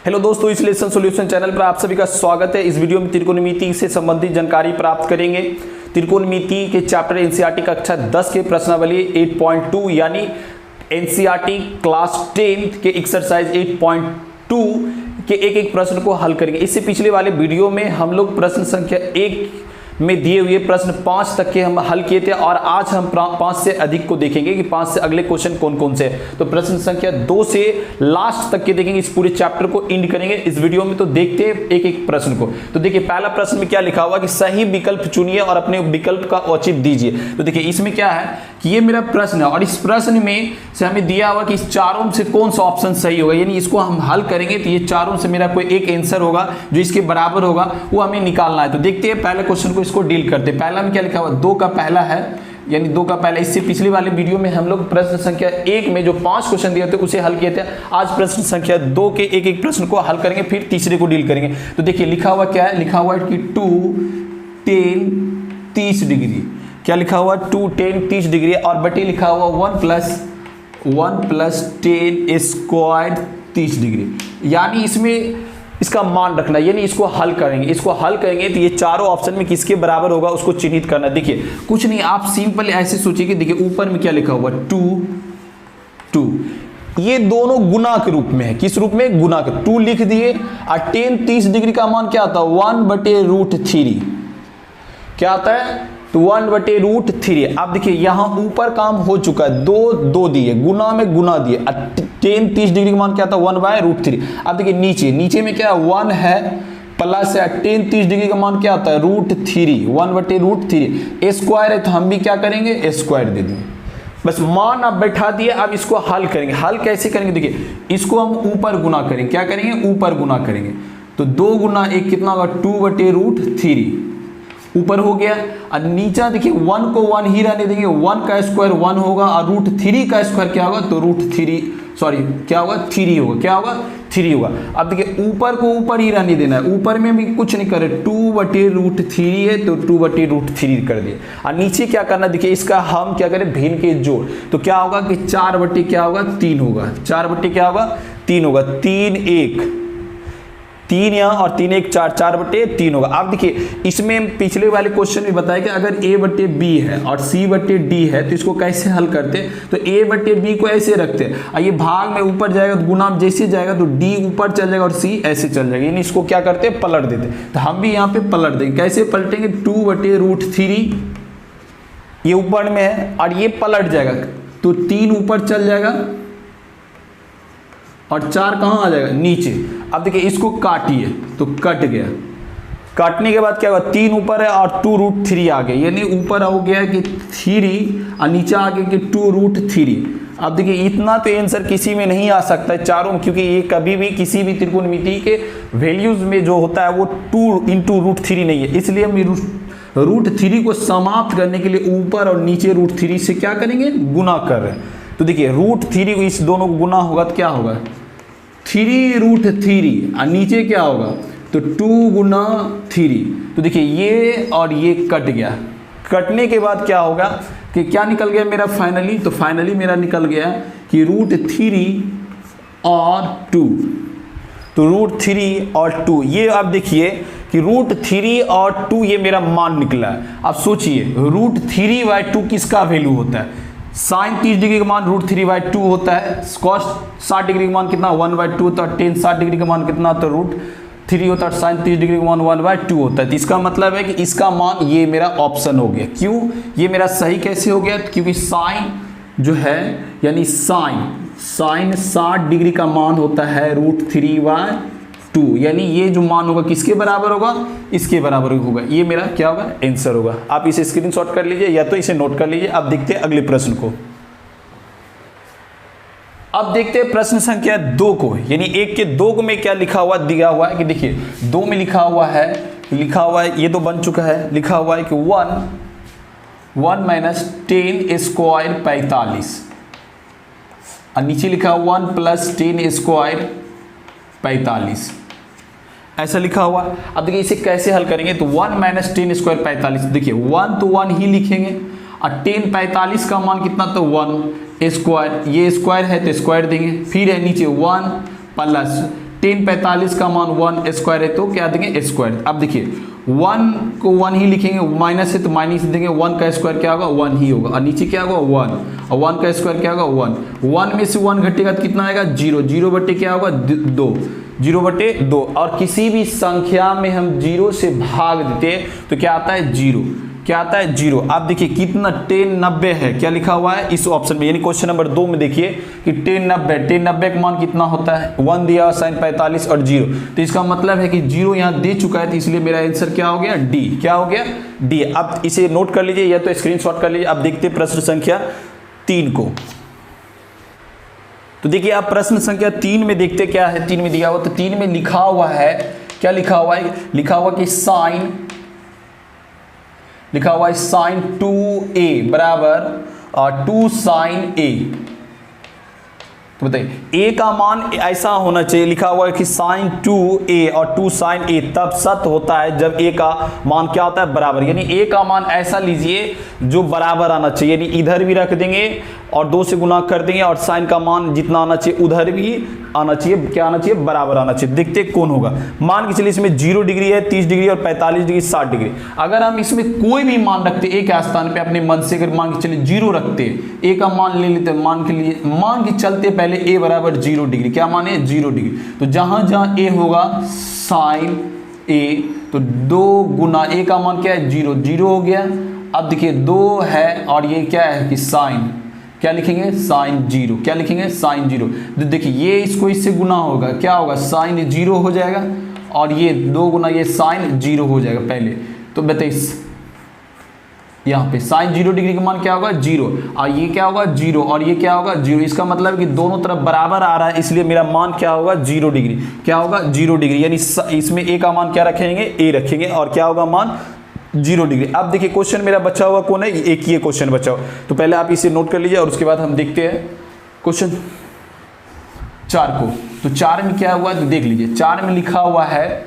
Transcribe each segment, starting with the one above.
Hello दोस्तों, इस lesson solution channel पर आप सभी का स्वागत है। इस वीडियो में त्रिकोणमिति से संबंधित जानकारी प्राप्त करेंगे। त्रिकोणमिति के चैप्टर एनसीईआरटी कक्षा 10 के प्रश्नावली 8.2 यानी एनसीईआरटी क्लास 10 के एक्सरसाइज 8.2 के एक प्रश्न को हल करेंगे। इससे पिछले वाले वीडियो में हम लोग प्रश्न संख्या 1 में दिए हुए प्रश्न 5 तक के हम हल किए थे और आज हम 5 से अधिक को देखेंगे कि 5 से अगले क्वेश्चन कौन कौन से हैं। तो प्रश्न संख्या 2 से लास्ट तक के देखेंगे, इस पूरे चैप्टर को एंड करेंगे इस वीडियो में। तो देखते हैं एक एक प्रश्न को। तो देखिए पहला प्रश्न में क्या लिखा हुआ कि सही विकल्प चुनिए और अपने विकल्प का औचित्य दीजिए। तो देखिए इसमें क्या है कि ये मेरा प्रश्न है और इस प्रश्न में से हमें दिया हुआ कि इस चारों से कौन सा ऑप्शन सही होगा, यानी इसको हम हल करेंगे तो ये चारों से मेरा कोई एक आंसर होगा जो इसके बराबर होगा, वो हमें निकालना है। तो देखते हैं पहले क्वेश्चन को, इसको डील करते हैं। पहला में क्या लिखा हुआ 2 का पहला है, यानी 2 का पहला। इससे पिछले वाले वीडियो में हम लोग प्रश्न संख्या 1 में जो 5 क्वेश्चन दिए थे उसे हल किए थे। आज प्रश्न संख्या 2 के एक एक प्रश्न को हल करेंगे, फिर तीसरे को डील करेंगे। तो देखिए लिखा हुआ क्या है, लिखा हुआ है कि 2 10 30 डिग्री। क्या लिखा हुआ 2 10 30 डिग्री और बटे लिखा हुआ 1 प्लस 10 स्क्वायर 30 डिग्री। यानी इसमें इसका मान रखना, यानी इसको हल करेंगे। इसको हल करेंगे तो ये चारों ऑप्शन में किसके बराबर होगा उसको चिन्हित करना। देखिए कुछ नहीं, आप सिंपल ऐसे सोचिए कि देखिए ऊपर में क्या लिखा हुआ 2 ये दोनों गुना के रूप में है। किस रूप में? गुना के। 2 लिख दिए और 10 30 डिग्री का मान क्या आता है 1/√3। क्या आता है तो 1/√3। अब देखिए यहाँ ऊपर काम हो चुका है, 2 दिए, गुना में गुना दिए, 10 30 डिग्री का मान क्या था 1/√3। अब देखिए नीचे में क्या 1 है प्लस है 10 30 डिग्री का मान क्या आता है √3, 1/√3। स्क्वायर है तो हम भी क्या करेंगे स्क्वायर दे देंगे। बस मान अब बैठा दिए। अब इसको हल करेंगे। हल कैसे करेंगे? देखिए इसको हम ऊपर गुना करेंगे। क्या करेंगे? ऊपर गुना करेंगे। तो 2 गुना 1 कितना होगा 2/√3 ऊपर हो गया। और नीचा देखिए 1 को 1 ही रहने देंगे, 1 का स्क्वायर 1 होगा और √3 का स्क्वायर क्या होगा तो क्या होगा 3 होगा। क्या होगा 3 होगा। अब देखिए ऊपर को ऊपर ही रहने देना है, ऊपर में भी कुछ नहीं करे, 2/√3 है तो 2/√3 कर दिए। और नीचे क्या करना, देखिए इसका हम क्या करें भिन्न के जोड़। तो क्या होगा कि 4/क्या होगा 3 होगा, 4/क्या होगा 3 होगा, 3 यहाँ और 3 1 4, 4/3 होगा। अब देखिए इसमें पिछले वाले क्वेश्चन में बताया कि अगर a/b है और c/d है तो इसको कैसे हल करते हैं। तो a/b को ऐसे रखते हैं और ये भाग में ऊपर जाएगा तो गुना जैसे जाएगा तो d ऊपर चल जाएगा और c ऐसे चल जाएगा, यानी इसको क्या करते हैं पलट देते हैं। तो हम भी यहाँ पे पलट देंगे। कैसे पलटेंगे 2/√3 ये ऊपर में है और ये पलट जाएगा तो 3 ऊपर चल जाएगा और 4 कहाँ आ जाएगा नीचे। अब देखिए इसको काटिए तो कट गया। काटने के बाद क्या होगा 3 ऊपर है और 2√3 आ गया, यानी ऊपर हो गया कि 3 और नीचे आ गया कि 2√3। अब देखिए इतना तो आंसर किसी में नहीं आ सकता है चारों में, क्योंकि ये कभी भी किसी भी त्रिकोणमिति के वैल्यूज में जो होता है वो 2 × √3 नहीं है। इसलिए हम √3 को समाप्त करने के लिए ऊपर और नीचे √3 से क्या करेंगे गुना कर रहे हैं। तो देखिए √3 इस दोनों को गुना होगा तो क्या होगा 3√3 और नीचे क्या होगा तो 2 गुना 3। तो देखिए ये और ये कट गया। कटने के बाद क्या होगा कि क्या निकल गया मेरा फाइनली, तो फाइनली मेरा निकल गया कि √3 और 2। तो √3 और 2 ये अब देखिए कि √3 और 2 ये मेरा मान निकला है। अब सोचिए √3/2 किसका वैल्यू होता है? sin 30 डिग्री का मान √3/2 होता है। cos 60 डिग्री का मान कितना 1/2 होता है। tan 60 डिग्री का मान कितना होता है √3 होता है। sin 30 डिग्री का मान 1/2 होता है। तो इसका मतलब है कि इसका मान ये मेरा ऑप्शन हो गया। क्यों ये मेरा सही कैसे हो गया? क्योंकि sin जो है यानी sin 60 डिग्री का मान होता है √3/2, यानी ये जो मान होगा किसके बराबर होगा इसके बराबर होगा। ये मेरा क्या होगा आंसर होगा। आप इसे स्क्रीनशॉट कर लीजिए या तो इसे नोट कर लीजिए। अब देखते हैं अगले प्रश्न को। अब देखते हैं प्रश्न संख्या 2 को, यानी 1 के 2 में क्या लिखा हुआ दिया हुआ है कि देखिए 2 में लिखा हुआ है ये तो बन चुका है। लिखा हुआ है कि 1 - 10 स्क्वायर 45 और नीचे लिखा 1 + 10 स्क्वायर 45 ऐसा लिखा हुआ। अब देखिए इसे कैसे हल करेंगे तो 1 - 10 स्क्वायर 45। देखिए 1 तो 1 ही लिखेंगे और 10 45 का मान कितना तो 1 स्क्वायर, ये स्क्वायर है तो स्क्वायर देंगे। फिर है नीचे 1 + tan 45 का मान 1 स्क्वायर है तो क्या देंगे स्क्वायर। अब देखिए 1 को 1 ही लिखेंगे, माइनस है तो माइनस देंगे, 1 का स्क्वायर क्या होगा 1 ही होगा, और नीचे क्या होगा 1, और 1 का स्क्वायर क्या होगा 1, 1 में से 1 घटेगा तो कितना आएगा 0, 0 बटे क्या होगा 2, 0 बटे 2, और किसी भी संख्या में हम 0 से भाग देते हैं तो क्या आता है 0, क्या आता है 0। आप देखिए कितना tan 90 है, क्या लिखा हुआ है इस ऑप्शन में, यानी क्वेश्चन नंबर 2 में देखिए कि tan 90 का मान कितना होता है 1 दिया, sin 45 और 0, तो इसका मतलब है कि 0 यहाँ दे चुका है, तो इसलिए मेरा आंसर क्या हो गया डी, क्या हो गया डी। अब इसे नोट कर लीजिए या तो स्क्रीनशॉट कर लीजिए। अब देखते हैं प्रश्न संख्या 3 को। तो देखिए आप प्रश्न संख्या 3 में देखते क्या है, 3 में दिया हुआ, तो 3 में लिखा हुआ है, क्या लिखा हुआ है, लिखा हुआ कि साइन, लिखा हुआ है साइन 2a बराबर 2 साइन a। तो बताइए a का मान ऐसा होना चाहिए, लिखा हुआ है कि साइन 2a और 2 साइन a तब सत्य होता है जब a का मान क्या होता है बराबर, यानी a का मान ऐसा लीजिए जो बराबर आना चाहिए, यानी इधर भी रख देंगे और 2 से गुना कर देंगे, और साइन का मान जितना आना चाहिए उधर भी आना चाहिए, क्या आना चाहिए बराबर आना चाहिए। देखते कौन होगा। मान के चलिए इसमें 0 डिग्री है, 30 डिग्री और 45 डिग्री 60 डिग्री। अगर हम इसमें कोई भी मान रखते ए के स्थान पे अपने मन से, अगर मान के चलिए 0 रखते, ए का मान ले लेते, मान के चलते पहले ए बराबर 0 डिग्री, क्या माने 0 डिग्री, तो जहां जहां ए होगा साइन ए, तो 2 गुना ए का मान क्या है 0, 0 हो गया। अब देखिए 2 है और ये क्या है कि साइन, क्या लिखेंगे साइन 0, क्या लिखेंगे साइन 0। तो देखिए ये इसको इससे गुना होगा, क्या होगा साइन 0 हो जाएगा, और ये 2 गुना ये साइन 0 हो जाएगा पहले। तो बताइए यहाँ पे साइन 0 डिग्री का मान क्या होगा 0, और ये क्या होगा 0, और ये क्या होगा 0। इसका मतलब है कि दोनों तरफ बराबर आ रहा है, इसलिए मेरा मान क्या होगा 0 डिग्री, क्या होगा 0 डिग्री, यानी इसमें ए का मान क्या रखेंगे ए रखेंगे, और क्या होगा मान 0 डिग्री। अब देखिए क्वेश्चन मेरा बचा हुआ कौन है, एक ये क्वेश्चन बचा हुआ, तो पहले आप इसे नोट कर लीजिए और उसके बाद हम देखते हैं क्वेश्चन 4 को। तो 4 में क्या हुआ तो देख लीजिए, 4 में लिखा हुआ है,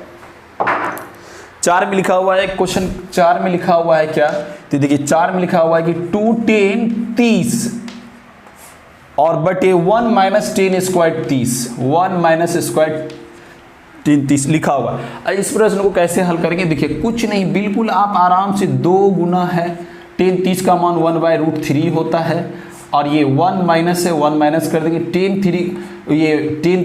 4 में लिखा हुआ है क्वेश्चन 4 में लिखा हुआ है क्या, तो देखिए 4 में लिखा हुआ है कि 2 tan 30 और बटे 1 minus ten square 30, 1 minus square 30 लिखा हुआ। इस प्रश्न को कैसे हल करेंगे, देखिए कुछ नहीं, बिल्कुल आप आराम से 2 गुना है tan 30 का मान 1/√3 होता है, और ये 1 माइनस है 1 माइनस कर देंगे, tan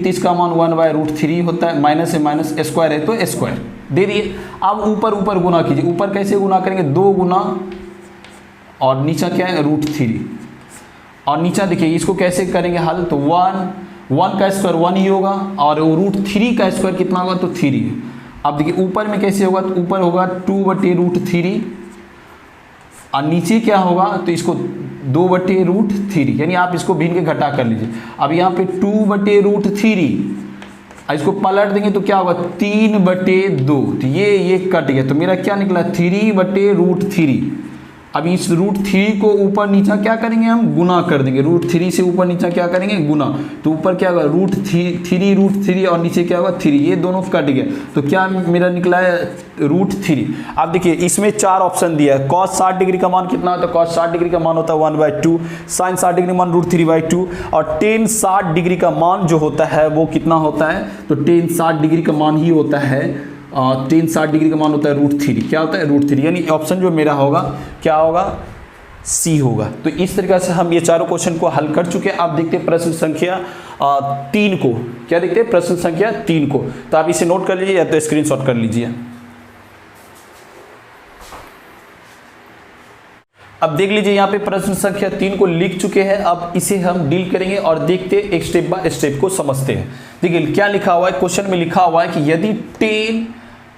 30 का मान 1/√3 होता है, माइनस है माइनस, स्क्वायर है तो स्क्वायर दे दिए। अब ऊपर ऊपर गुना कीजिए, ऊपर कैसे गुना करेंगे 2 गुना और नीचा क्या है √3, और नीचा देखिए इसको कैसे करेंगे हल, तो 1 का स्क्वायर 1 ही होगा, और √3 का स्क्वायर कितना होगा तो 3। अब देखिए ऊपर में कैसे होगा, तो ऊपर होगा 2/√3, और नीचे क्या होगा तो इसको 2/√3, यानी आप इसको भिन्न के घटा कर लीजिए। अब यहाँ पे 2/√3, इसको पलट देंगे तो क्या होगा 3/2, तो ये कट गया, तो मेरा क्या निकला 3/√3। अब इस √3 को ऊपर नीचा क्या करेंगे हम गुना कर देंगे, √3 से ऊपर नीचा क्या करेंगे गुना, तो ऊपर क्या होगा √3 और नीचे क्या होगा 3, ये दोनों कट गया, तो क्या मेरा निकला है √3। अब देखिए इसमें 4 ऑप्शन दिया है, cos 60 डिग्री का मान कितना होता है, cos 60 डिग्री का मान होता है 1/2, sin 60 डिग्री का मान √3/2, और tan 60 डिग्री का मान जो होता है वो कितना होता है, तो tan 60 डिग्री का मान ही होता है, tan 60 डिग्री का मान होता है √3, क्या होता है √3, यानी ऑप्शन जो मेरा होगा क्या होगा सी होगा। तो इस तरीके से हम ये चारों क्वेश्चन को हल कर चुके हैं। आप देखते हैं प्रश्न संख्या 3 को, क्या देखते हैं प्रश्न संख्या 3 को, तो आप इसे नोट कर लीजिए या तो स्क्रीनशॉट कर लीजिए। अब देख लीजिए यहाँ पे प्रश्न संख्या 3 को लिख चुके हैं, अब इसे हम डील करेंगे और देखते एक स्टेप बाय स्टेप को समझते हैं। देखिए क्या लिखा हुआ है, क्वेश्चन में लिखा हुआ है कि यदि tan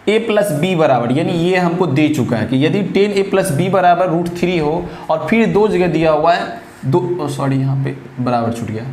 a प्लस बी बराबर, यानी ये हमको दे चुका है कि यदि tan a प्लस बी बराबर √3 हो, और फिर 2 जगह दिया हुआ है यहाँ पे बराबर छूट गया,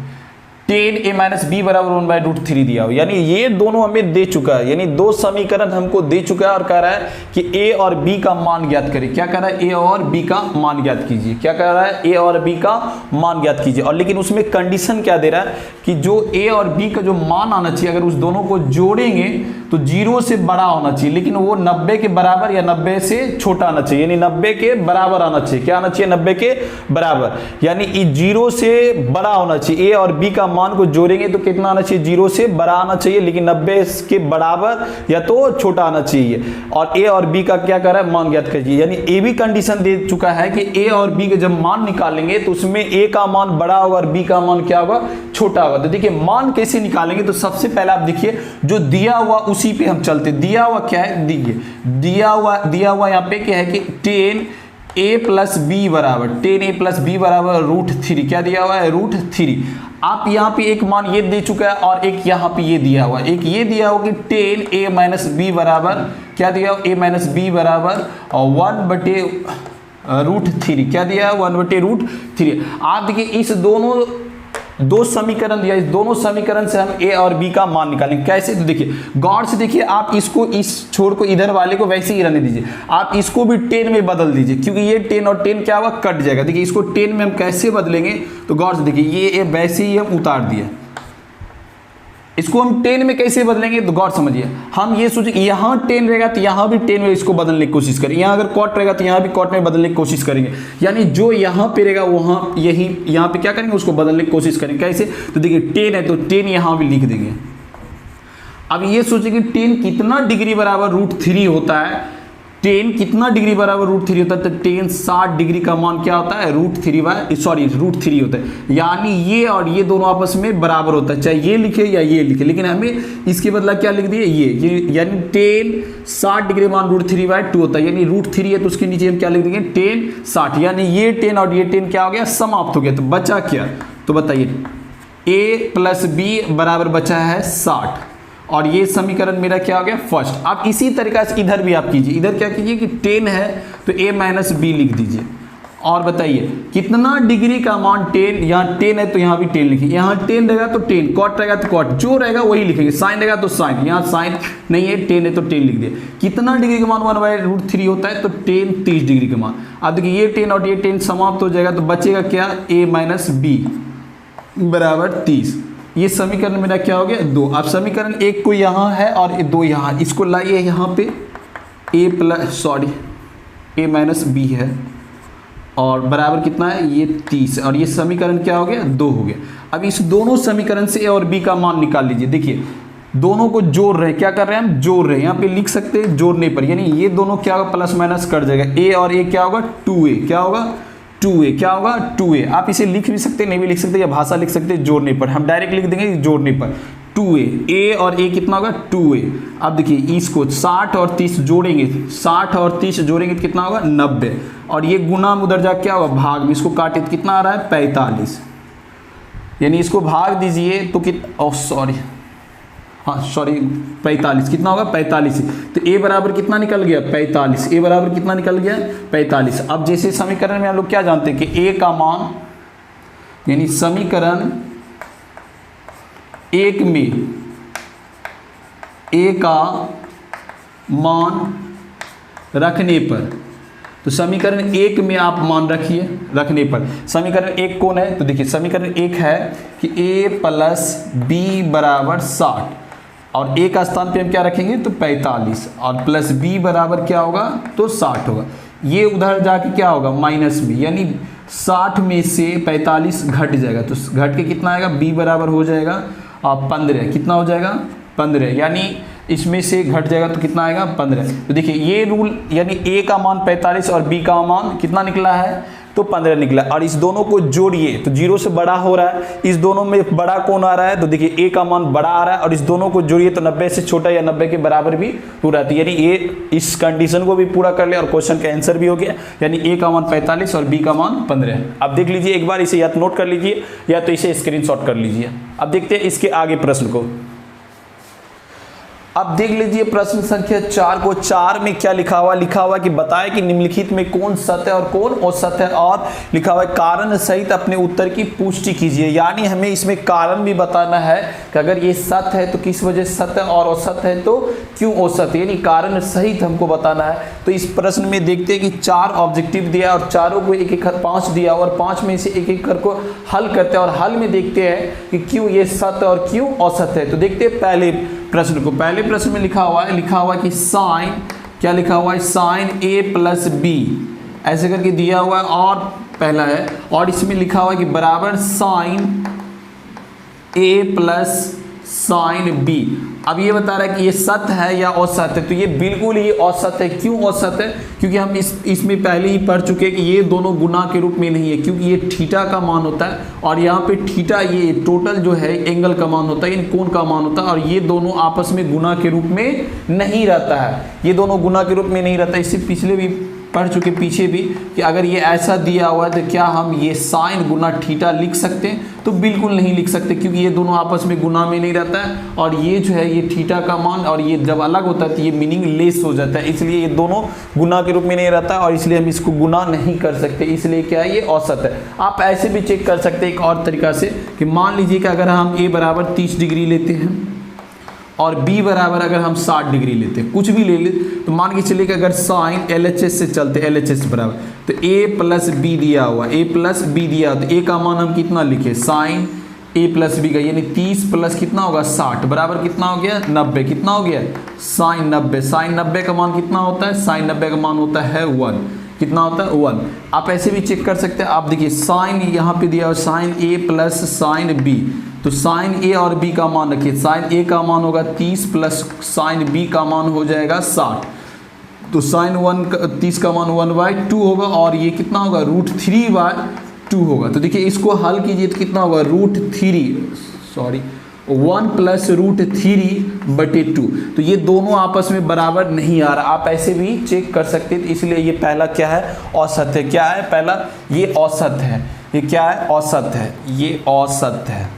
tan a माइनस बी बराबर 1/√3 दिया हो, यानी ये दोनों हमें दे चुका है, यानी 2 समीकरण हमको दे चुका है, और कह रहा है कि a और b का मान ज्ञात करें। क्या कह रहा है, a और b का मान ज्ञात कीजिए, क्या कह रहा है a और b का मान ज्ञात कीजिए, और लेकिन उसमें कंडीशन क्या दे रहा है कि जो a और b का जो मान आना चाहिए, अगर उस दोनों को जोड़ेंगे तो 0 से बड़ा होना चाहिए, लेकिन वो 90 के बराबर या 90 से छोटा आना चाहिए, यानी 90 के बराबर आना चाहिए, क्या आना चाहिए 90 के बराबर, यानी 0 से बड़ा होना चाहिए। a और b का मान को जोड़ेंगे तो कितना आना चाहिए, 0 से बड़ा आना चाहिए, लेकिन 90 के बराबर या तो छोटा आना चाहिए। और ए और बी का क्या कर रहा है, मान ज्ञात कीजिए। यानी ए भी कंडीशन दे चुका है कि ए और बी के जब मान निकालेंगे तो उसमें ए का मान बड़ा होगा और बी का मान क्या होगा, छोटा होगा। तो देखिए मान कैसे निकालेंगे, तो सबसे पहले आप देखिए जो दिया हुआ उसी पे हम चलते। दिया हुआ क्या है, दिया हुआ यहाँ पे क्या है कि 10a प्लस बी बराबर 10a प्लस बी बराबर √3। क्या दिया हुआ है, √3। आप यहाँ पे एक मान ये दे चुका है और एक यहाँ पे ये दिया हुआ है। एक ये दिया हुआ कि 10a माइनस बी बराबर क्या दिया हुआ, a माइनस बी बराबर 1/√3। क्या दिया है, 1/√3। आप देखिए इस दो समीकरण दिया, इस दोनों समीकरण से हम ए और बी का मान निकालेंगे। कैसे, तो देखिए गौर से देखिए, आप इसको इस छोर को इधर वाले को वैसे ही रहने दीजिए, आप इसको भी 10 में बदल दीजिए, क्योंकि ये 10 और 10 क्या होगा, कट जाएगा। देखिए इसको 10 में हम कैसे बदलेंगे, तो गौर से देखिए ये वैसे ही हम उतार दिए। इसको हम 10 में कैसे बदलेंगे, तो गौर समझिए। हम ये सोचिए यहाँ 10 रहेगा तो यहाँ भी 10 में इसको बदलने की कोशिश करें, यहाँ अगर कॉट रहेगा तो यहाँ भी कॉट में बदलने की कोशिश करेंगे। यानी जो यहाँ पे रहेगा वहाँ यही यहाँ पे क्या करेंगे, उसको बदलने की कोशिश करेंगे। कैसे, तो देखिए 10 है तो 10 यहाँ भी लिख देंगे। अब ये सोचिए कि 10 कितना डिग्री बराबर √3 होता है, 10 कितना डिग्री बराबर √3 होता है, तो 10 60 डिग्री का मान क्या होता है, √3 होता है। यानी ये और ये दोनों आपस में बराबर होता है, चाहे ये लिखे या ये लिखे, लेकिन हमें इसके बदला क्या लिख दिए, ये यानी 10 60 डिग्री मान √3/2 होता है। यानी √3 है तो उसके नीचे हम क्या लिख देंगे, 10 60। यानी ये 10 और ये 10 क्या हो गया, समाप्त हो गया। तो बचा क्या, तो बताइए a प्लस बी बराबर बचा है 60, और ये समीकरण मेरा क्या हो गया, फर्स्ट। आप इसी तरीका से इधर भी आप कीजिए। इधर क्या कीजिए कि 10 है तो a माइनस बी लिख दीजिए, और बताइए कितना डिग्री का मान 10, यहाँ 10 है तो यहाँ भी 10 लिखिए। यहाँ 10 रहेगा तो 10, कॉट रहेगा तो कॉट, जो रहेगा वही लिखेंगे, साइन रहेगा तो साइन। यहाँ साइन नहीं है, 10 है तो 10 लिख दिए। कितना डिग्री का मान 1/√3 होता है, तो 10 30 डिग्री का मान। अब देखिए ये 10 और ये 10 समाप्त हो जाएगा, तो बचेगा क्या, a माइनस बी बराबर 30। ये समीकरण मेरा क्या हो गया, 2। अब समीकरण 1 को यहाँ है और 2 यहाँ, इसको लाइए यहाँ पे a माइनस बी है, और बराबर कितना है, ये 30, और ये समीकरण क्या हो गया, 2 हो गया। अब इस दोनों समीकरण से a और b का मान निकाल लीजिए। देखिए दोनों को जोड़ रहे हैं, क्या कर रहे हैं हम, जोड़ रहे हैं। यहाँ पे लिख सकते हैं जोड़ने पर, यानी ये दोनों क्या होगा, प्लस माइनस कट जाएगा। a और a क्या होगा, 2a, क्या होगा 2a, क्या होगा 2a। आप इसे लिख भी सकते हैं, नहीं भी लिख सकते, या भाषा लिख सकते हैं जोड़ने पर। हम डायरेक्ट लिख देंगे जोड़ने पर 2a, a और a कितना होगा 2a। अब देखिए इसको 60 और 30 जोड़ेंगे, 60 और 30 जोड़ेंगे तो कितना होगा 90, और ये गुना उधर जा क्या होगा, भाग में। इसको काटे तो कितना आ रहा है 45, यानी इसको भाग दीजिए तो सॉरी 45 कितना होगा 45। तो a बराबर कितना निकल गया 45, a बराबर कितना निकल गया 45। अब जैसे समीकरण में हम लोग क्या जानते हैं कि a का मान, यानी समीकरण 1 में a का मान रखने पर, तो समीकरण 1 में आप मान रखिए, रखने पर समीकरण 1 कौन है, तो देखिए समीकरण 1 है कि a प्लस बी बराबर 60, और a का स्थान पे हम क्या रखेंगे तो 45, और प्लस b बराबर क्या होगा तो 60 होगा। ये उधर जाके क्या होगा माइनस b, यानी 60 में से 45 घट जाएगा, तो घट के कितना आएगा, b बराबर हो जाएगा 15। कितना हो जाएगा 15, यानी इसमें से घट जाएगा तो कितना आएगा 15। तो देखिए ये रूल, यानी a का मान 45 और b का मान कितना निकला है तो 15 निकला। और इस दोनों को जोड़िए तो 0 से बड़ा हो रहा है, इस दोनों में बड़ा कौन आ रहा है, तो देखिए a का मान बड़ा आ रहा है, और इस दोनों को जोड़िए तो 90 से छोटा या 90 के बराबर भी पूरा है। यानी ये इस कंडीशन को भी पूरा कर लिया और क्वेश्चन का आंसर भी हो गया, यानी a का मान 45 और b का मान 15। अब देख लीजिए एक बार, इसे या तो नोट कर लीजिए या तो इसे स्क्रीनशॉट कर लीजिए। अब देखते हैं इसके आगे प्रश्न को। अब देख लीजिए प्रश्न संख्या 4 को। 4 में क्या लिखा हुआ कि बताए कि निम्नलिखित में कौन सत्य और कौन असत्य है, और लिखा हुआ है कारण सहित अपने उत्तर की पुष्टि कीजिए। यानी हमें इसमें कारण भी बताना है कि अगर ये सत्य है तो किस वजह से सत्य, और असत्य है तो क्यों असत्य, यानी कारण सहित हमको बताना है। तो इस प्रश्न में देखते हैं कि 4 ऑब्जेक्टिव दिया और चारों को एक एक 5 दिया, और 5 में से एक एक करके हल करते हैं, और हल में देखते हैं कि क्यों ये सत्य और क्यों असत्य है। तो देखते हैं पहले प्रश्न को। पहले प्रश्न में लिखा हुआ है कि साइन, क्या लिखा हुआ है, साइन a प्लस बी, ऐसे करके दिया हुआ है, और पहला है, और इसमें लिखा हुआ है कि बराबर साइन ए प्लस साइन बी। अब ये बता रहा है कि ये सत्य है या असत है, तो ये बिल्कुल ही असत है। क्यों असत है? क्योंकि हम इसमें पहले ही पढ़ चुके हैं कि ये दोनों गुना के रूप में नहीं है, क्योंकि ये थीटा का मान होता है और यहाँ पे थीटा ये टोटल जो है एंगल का मान होता है, यानी कोण का मान होता है, और ये दोनों आपस में गुना के रूप में नहीं रहता है। ये दोनों गुना के रूप में नहीं रहता है। इससे पिछले भी पढ़ चुके पीछे भी कि अगर ये ऐसा दिया हुआ है तो क्या हम ये साइन गुना थीटा लिख सकते हैं? तो बिल्कुल नहीं लिख सकते, क्योंकि ये दोनों आपस में गुना में नहीं रहता है और ये जो है ये थीटा का मान और ये जब अलग होता है तो ये मीनिंग लेस हो जाता है, इसलिए ये दोनों गुना के रूप में नहीं रहता और इसलिए हम इसको गुना नहीं कर सकते, इसलिए क्या है ये औसत है। आप ऐसे भी चेक कर सकते हैं एक और तरीका से कि मान लीजिए कि अगर हम a बराबर 30 डिग्री लेते हैं और b बराबर अगर हम 60 डिग्री लेते हैं, कुछ भी ले ले, तो मान के चलिए कि अगर साइन LHS से चलते, LHS बराबर तो a प्लस बी दिया हुआ, a प्लस बी दिया हुआ, तो a का मान हम कितना लिखे? साइन a प्लस बी का, यानी 30 प्लस कितना होगा 60 बराबर कितना हो गया 90। कितना हो गया? साइन 90। साइन 90 का मान कितना होता है? साइन 90 का मान होता है 1। कितना होता है? 1। आप ऐसे भी चेक कर सकते हैं। आप देखिए साइन यहाँ पे दिया हुआ sign a plus sign b, तो साइन a और b का मान रखिए। साइन a का मान होगा 30 प्लस साइन b का मान हो जाएगा 60, तो साइन 30 का मान 1/2 होगा और ये कितना होगा? √3/2 होगा। तो देखिए इसको हल कीजिए तो कितना होगा? 1 प्लस √3/2। तो ये दोनों आपस में बराबर नहीं आ रहा, आप ऐसे भी चेक कर सकते हैं। इसलिए ये पहला क्या है? औसत है। क्या है पहला? ये औसत है। ये क्या है? औसत है। ये औसत है।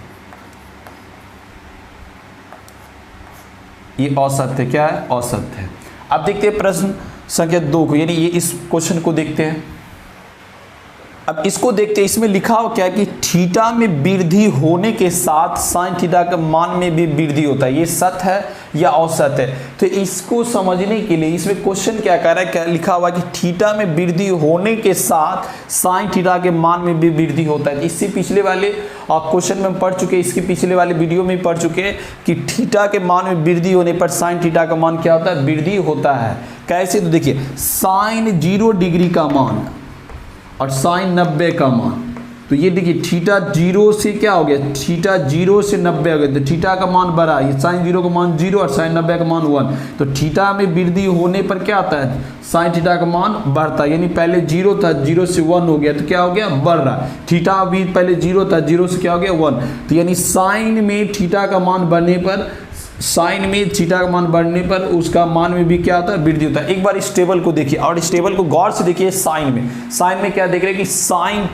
ये औसत है। क्या है? औसत है। अब देखते हैं प्रश्न संख्या 2 को, यानी ये इस क्वेश्चन को देखते हैं। अब इसको देखते हैं। इसमें लिखा हो क्या कि थीटा में वृद्धि होने के साथ साइन थीटा के मान में भी वृद्धि होता है। ये सत्य है या औसत है? तो इसको समझने के लिए इसमें क्वेश्चन क्या कह रहा है, क्या लिखा हुआ कि थीटा में वृद्धि होने के साथ साइन थीटा के मान में भी वृद्धि होता है। इससे पिछले वाले क्वेश्चन में पढ़ चुके, इसके पिछले वाले वीडियो में पढ़ चुके हैं कि थीटा के मान में वृद्धि होने पर साइन थीटा का मान क्या होता है? वृद्धि होता है। कैसे? तो देखिए साइन 0 डिग्री का मान और साइन 90 का मान, तो ये देखिए थीटा 0 से क्या हो गया? थीटा 0 से 90 हो गया, तो थीटा का मान बढ़ा, ये साइन 0 का मान 0 और साइन 90 का मान 1। तो थीटा में वृद्धि होने पर क्या आता है? साइन थीटा का मान बढ़ता है, यानी पहले 0 था, 0 से 1 हो गया, तो क्या हो गया? बढ़ रहा। थीटा अभी पहले 0 था, 0 से क्या हो गया? 1। तो यानी साइन में थीटा का मान बढ़ने पर, साइन में थीटा का मान बढ़ने पर उसका मान में भी क्या होता है? वृद्धि होता है। एक बार इस टेबल को देखिए और इस टेबल को गौर से देखिए। साइन में क्या देख रहे हैं कि साइन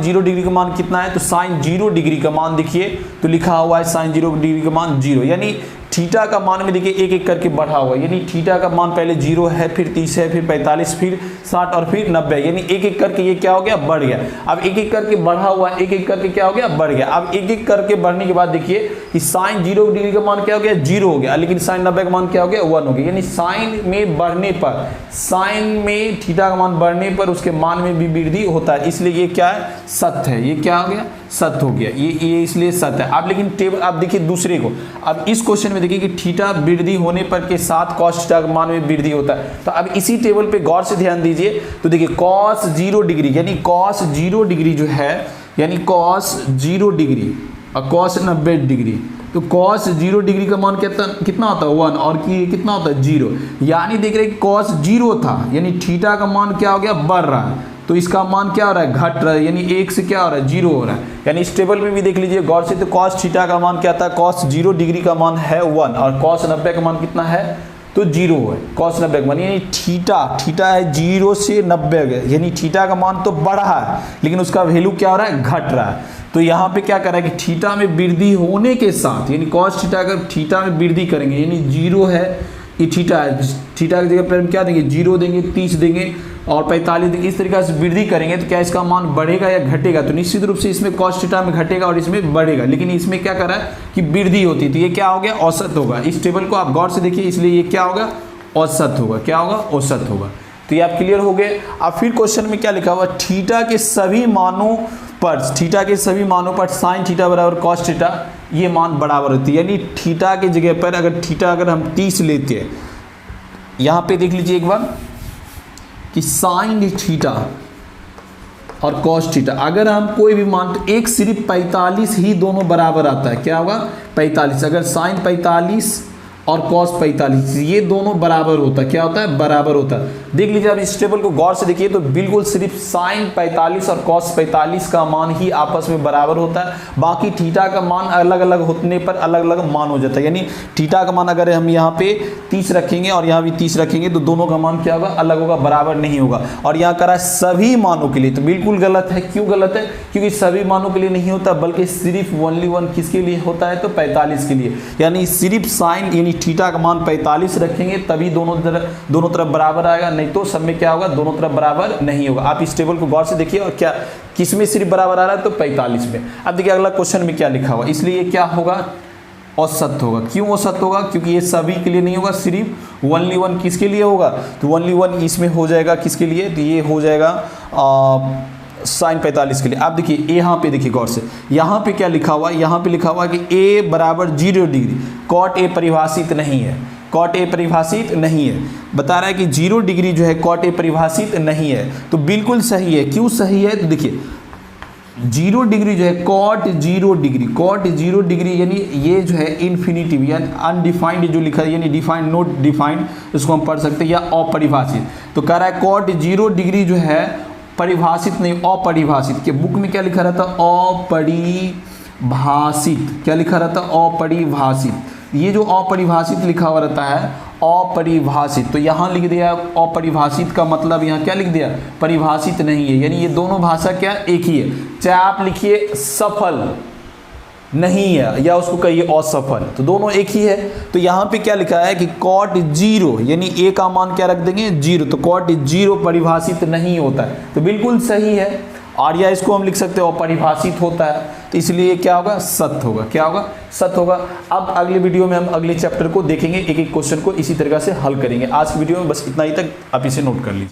0 डिग्री का मान कितना है? तो साइन 0 डिग्री का मान देखिए तो लिखा हुआ है साइन 0 डिग्री का मान 0, यानी थीटा का मान में देखिए एक एक करके बढ़ा हुआ है, यानी थीटा का मान पहले 0 है, फिर 30 है, फिर 45, फिर 60 और फिर 90, यानी एक एक करके ये क्या हो गया? बढ़ गया। अब एक एक करके बढ़ा हुआ है, एक एक करके क्या हो गया? बढ़ गया। अब एक एक करके बढ़ने के बाद देखिए कि साइन 0 डिग्री का मान क्या हो गया? 0 हो गया, लेकिन साइन 90 का मान क्या हो गया? 1 हो गया। यानी साइन में बढ़ने पर, साइन में थीटा का मान बढ़ने पर उसके मान में भी वृद्धि होता है, इसलिए ये क्या है? सत्य है। ये क्या हो गया? सत्य हो गया। ये इसलिए सत्य है। अब लेकिन टेबल आप देखिए दूसरे को। अब इस क्वेश्चन में देखिए कि थीटा वृद्धि होने पर के साथ कॉस थीटा का मान में वृद्धि होता है। तो अब इसी टेबल पे गौर से ध्यान दीजिए, तो देखिए कॉस 0 डिग्री, यानी कॉस 0 डिग्री जो है, यानी कॉस 0 डिग्री और कॉस 90 डिग्री, तो कॉस 0 डिग्री का मान कितना होता है? 1, और कितना होता है? 0। यानी देख रहे हैं कॉस 0 था, यानी थीटा का मान क्या हो गया? बढ़ रहा है, तो इसका मान क्या हो रहा है? घट रहा है, यानी 1 से क्या हो रहा है? 0 हो रहा है। यानी इस टेबल में भी देख लीजिए गौर से, तो कॉस थीटा का मान क्या था? कॉस 0 डिग्री का मान है 1 और कॉस 90 का मान कितना है? तो 0 है। कॉस 90 का मान, यानी थीटा है 0 से 90, यानी थीटा का मान तो बढ़ा है लेकिन उसका वैल्यू क्या हो रहा है? घट रहा है। तो यहाँ पे क्या कर रहा है कि थीटा में वृद्धि होने के साथ, यानी कॉस थीटा अगर थीटा में वृद्धि करेंगे, यानी 0 है, ये थीटा है, थीटा की जगह पर हम क्या देंगे? 0 देंगे, 30 देंगे और 45 देंगे, इस तरीके से वृद्धि करेंगे तो क्या इसका मान बढ़ेगा या घटेगा? तो निश्चित रूप से इसमें कॉस थीटा में घटेगा और इसमें बढ़ेगा, लेकिन इसमें क्या कर रहा है कि वृद्धि होती, तो ये क्या हो गया? औसत होगा। इस टेबल को आप गौर से देखिए, इसलिए ये क्या होगा? औसत होगा। क्या होगा? औसत होगा। तो ये आप क्लियर हो गए। अब फिर क्वेश्चन में क्या लिखा हुआ? थीटा के सभी मानों पर साइन थीटा बराबर कॉस थीटा, ये मान बराबर होती है, यानी थीटा की जगह पर अगर थीटा अगर हम 30 लेते हैं, यहाँ पे देख लीजिए एक बार कि साइन थीटा और cos थीटा। अगर हम कोई भी मान, तो एक सिर्फ 45 ही दोनों बराबर आता है, क्या होगा 45। अगर sin 45 और cos 45 ये दोनों बराबर होता है, क्या होता है बराबर होता है। देख लीजिए आप इस टेबल को गौर से देखिए तो बिल्कुल सिर्फ sin 45 और cos 45 का मान ही आपस में बराबर होता है, बाकी थीटा का मान अलग अलग होने पर अलग अलग मान हो जाता है। यानी थीटा का मान अगर हम यहाँ पे 30 रखेंगे और यहाँ भी 30 रखेंगे तो दोनों का मान क्या होगा अलग होगा, बराबर नहीं होगा। और यहाँ करा सभी मानों के लिए, तो बिल्कुल गलत है। क्यों गलत है? क्योंकि सभी मानों के लिए नहीं होता, बल्कि सिर्फ ओनली वन किसके लिए होता है, तो 45 के लिए। यानी सिर्फ साइन यानी थीटा का मान 45 रखेंगे तभी दोनों तरफ बराबर आएगा, नहीं तो सब में क्या होगा दोनों तरफ बराबर नहीं होगा। आप इस टेबल को गौर से देखिए और क्या किस में सिर्फ बराबर आ रहा है, तो 45 में। अब देखिए अगला क्वेश्चन में क्या लिखा हुआ, इसलिए क्या होगा औसत होगा। क्यों औसत होगा? क्योंकि ये सभी के लिए नहीं होगा, सिर्फ ओनली वन किसके लिए होगा, तो ओनली वन इसमें हो जाएगा किसके लिए, तो ये हो जाएगा sin 45 के लिए। आप देखिए यहाँ पे देखिए गौर से, यहाँ पे क्या लिखा हुआ है, यहाँ पे लिखा हुआ है कि a बराबर 0 डिग्री, cot a परिभाषित नहीं है, cot a परिभाषित नहीं है। बता रहा है कि 0 डिग्री जो है cot a परिभाषित नहीं है, तो बिल्कुल सही है। क्यों सही है? तो देखिए 0 डिग्री जो है cot 0 डिग्री यानी ये जो है इन्फिनिटिव यानी अनडिफाइंड जो लिखा है, यानी डिफाइंड नोट डिफाइंड, इसको हम पढ़ सकते हैं, या अपरिभाषित। तो कह रहा है cot 0 डिग्री जो है परिभाषित नहीं, अपरिभाषित। के बुक में क्या लिखा रहता है, अपरिभाषित। क्या लिखा रहता है, अपरिभाषित। ये जो अपरिभाषित लिखा हुआ रहता है अपरिभाषित, तो यहाँ लिख दिया अपरिभाषित का मतलब यहाँ क्या लिख दिया, परिभाषित नहीं है। यानी ये दोनों भाषा क्या एक ही है, चाहे आप लिखिए सफल नहीं है या उसको कहिए असफल, तो दोनों एक ही है। तो यहाँ पे क्या लिखा है कि cot 0 यानी a का मान क्या रख देंगे 0, तो cot 0 परिभाषित नहीं होता है, तो बिल्कुल सही है। और या इसको हम लिख सकते हो अपरिभाषित होता है, तो इसलिए क्या होगा सत्य होगा। क्या होगा? सत्य होगा। अब अगले वीडियो में हम अगले चैप्टर को देखेंगे, एक एक क्वेश्चन को इसी तरीके से हल करेंगे। आज की वीडियो में बस इतना ही तक, आप इसे नोट कर लीजिए।